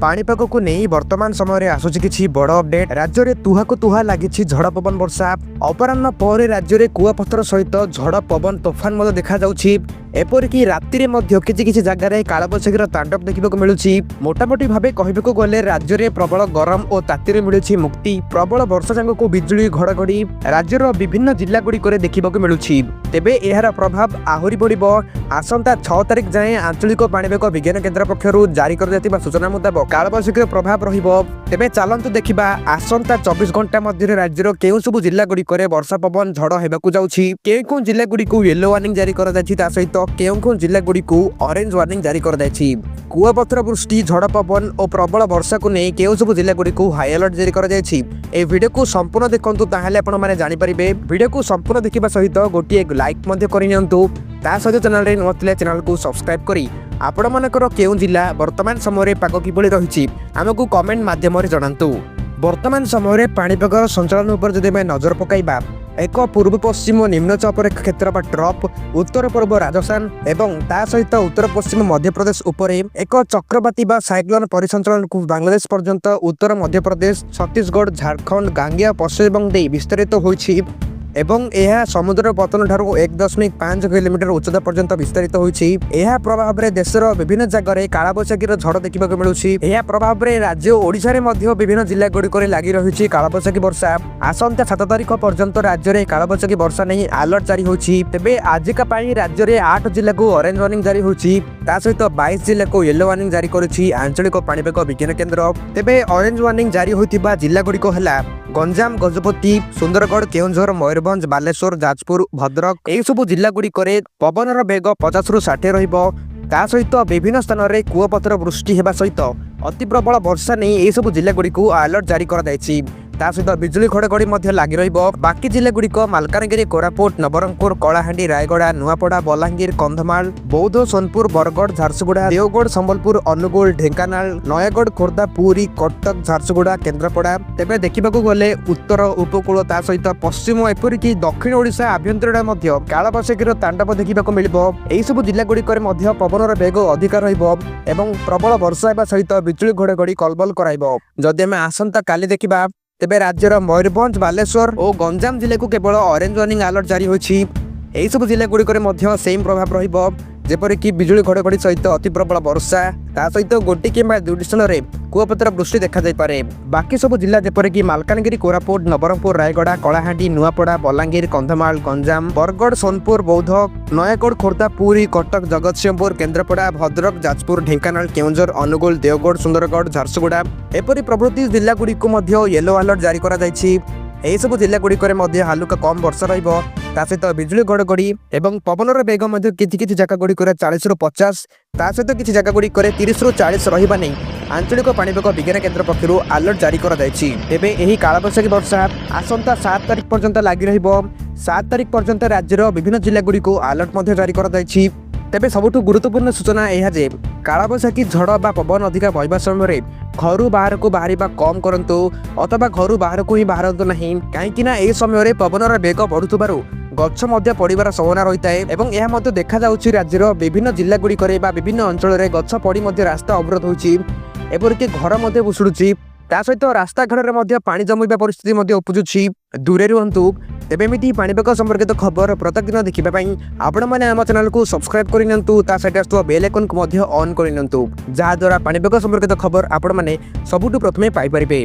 पाणीपाग को नहीं वर्तमान समय आसूची किछि बड़ अपडेट। राज्य में तुहा को तुहा लगी झड़ पवन वर्षा। अपराह्न पर राज्य में कुआपथर सहित झड़ पवन तोफान देखा जाउछि। एपरिक राति में किसी जगार कालबैशाखीर तांडव देखा मिलूँ। मोटामोटी भाव कहू गले राज्य में प्रबल गरम और ताती मिलूँ मुक्ति। प्रबल वर्षा सांग को बिजुली घड़घड़ी राज्यर विभिन्न जिला गुड़िक देखा मिलूँ। तेबे यार प्रभाव आहरी बढ़ आसंता 6 तारिख जाए आंचलिक पाणीपाग विज्ञान केन्द्र पक्षर जारी कर सूचना मुताबक कालबैशाखीर प्रभाव रहिबो। तेबे चलंतु देखिबा आसंता 24 घंटा मध्य राज्यर केउ सब जिला गुड़िक वर्षा पवन झड़ होबाकू जाउछि। केउ जिला गुड़िक येलो वार्निंग जारी कर जाछि, ता सहित केउ जिला गुड़िक ऑरेंज वार्निंग जारी कर जाछि। कुआपथर वृष्टि झड़ पवन और प्रबल वर्षा को नहीं केउ सब जिला गुड़िक हाई अलर्ट जारी कर जाछि। ए वीडियो को संपूर्ण देखंतु, ताहाले आपण माने जानि परिबे। वीडियो को संपूर्ण देखिबा सहित गोटिए लाइक मध्य करिनियंतु। ता सहित चैनल रे नथिले चैनल को सब्सक्राइब करी आपण मानकर केउ जिला वर्तमान समय पाग किभଳି रहिछि हमकु कमेंट माध्यम रे जणांतु। वर्तमान समय पाणीपाग संचालन उपर जदि मैं नजर पकाइबा, एक पूर्व पश्चिम निम्नचाप रेखा क्षेत्र बा ट्रप उत्तर पूर्व राजस्थान एवं ता सहित उत्तर पश्चिम मध्य प्रदेश उपरे एक चक्रवाती बा साइक्लोन परिसंचालन को बांग्लादेश पर्यंत उत्तर मध्य प्रदेश छत्तीसगढ़ झारखंड गांगेय पश्चिम बंग विस्तारित होइछि एवं यह समुद्र पतन ठारू 1.5 किलोमीटर उच्चता पर्यंत विस्तारित होइछि। यह प्रभाव रे देशर विभिन्न जगह कालबैशाखीर झड़ देखा मिलूँ। यह प्रभाव रे राज्य ओडिशा रे मध्य विभिन्न जिला गुड़िक लगी रही कालबैशाखी वर्षा। आसंता 7 तारिख पर्यंत राज्य में कालबैशाखी वर्षा नहीं अलर्ट जारी होछि। तेबे आजिका पाई राज्य में 8 जिला को ऑरेंज वार्निंग जारी होछि, ता सहित 22 जिला को येलो वार्निंग जारी करुछि आंचलिक पाणीपाग विज्ञान केन्द्र। तेबे ऑरेंज वार्निंग जारी होइतिबा जिला गुड़िक हला गंजाम, गजपति, सुंदरगढ़, केउंझर, मयूरभंज, बालेश्वर, जाजपुर, भद्रक एई सब जिला गुड़िक पवनर बेग 50 ରୁ 60 रहिबो। ता सहित विभिन्न स्थान में कुआपथर वृष्टि हेबा सहित अति प्रबल वर्षा नहीं एई सब जिला गुड़िक अलर्ट जारी कर दैछि। ता सहित बिजुली घड़घड़ी लगी रहिबो। बाकी जिला गुड़िक मालकानगिरी, कोरापुट, नवरंगपुर, कलाहांडी, रायगड़ा, नुआपड़ा, बलांगीर, कंधमाल, बौद्ध, सोनपुर, बरगड़, झारसुगुड़ा, देवगढ़, संबलपुर, अनुगुल, ढेंकानाल, नयागढ़, खोर्धा, पुरी, कटक, झारसुगुड़ा, केन्द्रापड़ा। तेबे देखिबाकू गले उत्तर उपकूल ता सहित पश्चिम एपरिक दक्षिण ओडिशा आभ्यंतरीण कालबैशाखीर तांडव देखा मिलिबो। एई सब जिला गुड़िक पवनर बेग अधिक रहिबो एवं प्रबल वर्षा हेबा सहित बिजुली घड़घड़ी कलबल कराइबो। जदि आमे आसंता काली देखिबा, तेबे राज्यर मयूरभंज, बालेश्वर और गंजाम जिले को केवल ऑरेंज वार्निंग अलर्ट जारी होछि। एई सब जिला गुड़िक सेम प्रभाव रहिबो, जेपरिक बिजुली घड़घड़ी सहित अति प्रबल वर्षा, ता सहित गोटे किंबा 2 स्थान में कुआपथर वृष्टि देखा जाय पारे। बाकी सब जिला जेपरिक मालकानगिरी, कोरापुट, नवरंगपुर, रायगड़ा, कलाहांडी, नुआपड़ा, बलांगीर, कंधमाल, गंजाम, बरगड़, सोनपुर, बौद्ध, नयागढ़, खोर्धा, पुरी, कटक, जगतसिंहपुर, केन्द्रापड़ा, भद्रक, जाजपुर, ढेंकानाल, केउंझर, अनुगुल, देवगढ़, सुंदरगढ़, झारसुगुड़ा एपरि प्रभृति जिला गुड़िक येलो अलर्ट जारी करा जायछि। एई सब जिला गुड़िक हालुका कम वर्षा रहिबो, ता सहित बिजुली घड़घड़ी एवं पवनर बेग किछि जगह गुड़िक 40 ରୁ 50, ता सहित किछि जगह गुड़िक 30 ରୁ 40 रहिबा नै आंचलिक पाणीपाग विज्ञान केन्द्र पक्षर अलर्ट जारी कर जायछि। तेबे एही कालबैशाखी वर्षा आसंता 7 तारिख पर्यंत लगी रहिबो। 7 तारिख पर्यंत राज्यर विभिन्न जिला गुड़िक अलर्ट मध्य जारी कर जायछि। तेबे सबुठु गुरुत्वपूर्ण सूचना यह जे कालबैशाखी झड़ बा पवन अधिक बहिबा समय घर बाहर को बाहरिबा कम करंतु अथवा घर बाहर को ही बाहरंतु नहीं, कहीं ए समय पवनर बेग बढ़ुथिबारु गछ मध्य पड़िबार संभावना रही है एवं यह मध्य देखा जाउछि राज्यर विभिन्न जिला गुड़िक विभिन्न अंचल में गछ पड़ी मध्य रास्ता अवरोध होछि, एपरिक घर मध्य बुसुडुछि, ता सहित रास्ता घड़े मध्य पानी जमिबा परिस्थिति मध्य उपजुछि। दूरे रुहंतु। तेबे एमिति पाणीपाग संपर्कित खबर प्रत्येक दिन देखिबा पई आपण माने आम चैनल को सब्सक्राइब करिनंतु, ता सहित आस्तुवा बेल आइकन को मध्य ऑन करिनंतु, जहा द्वारा पाणीपाग संपर्कित खबर आपण माने सबुठु प्रथमे पाई परिबे।